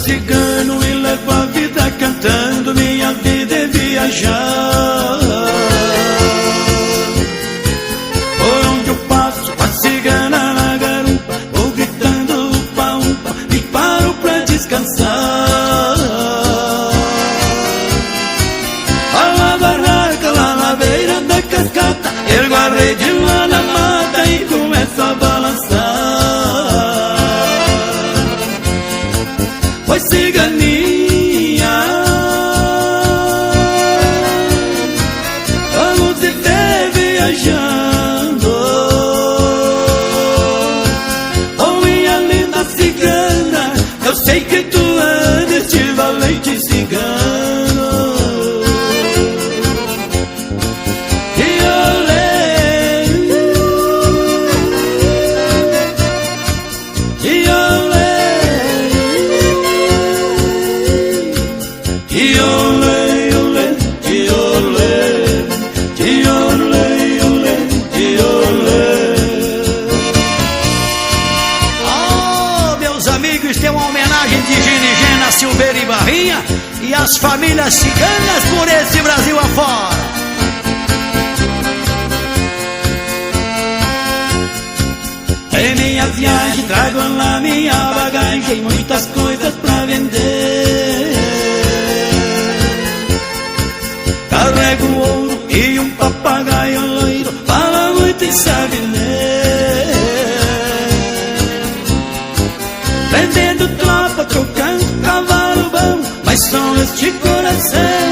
cigano e levo a vida cantando, minha vida é viajar. Por onde eu passo, a cigana na garupa, vou gritando upa, upa, e paro pra descansar. A la barraca, lá na beira da cascata, ergo a rede lá na mata e começo a balançar. Oi, ciganinha, vamos viver viajando. Oh, minha linda cigana, eu sei que tu andas de valente cigano. E olê, e olê, e olê, olê, e olê, e olê, olê, e olê. Oh, meus amigos, tem uma homenagem de Gina, Silveira e Barrinha e as famílias ciganas por esse Brasil afora. Em minha viagem trago lá minha bagagem, muitas coisas pra vender. Carrego ouro e um papagaio loiro, fala muito e sabe ler. Vendendo tropa, trocando cavalo bom, mas só este coração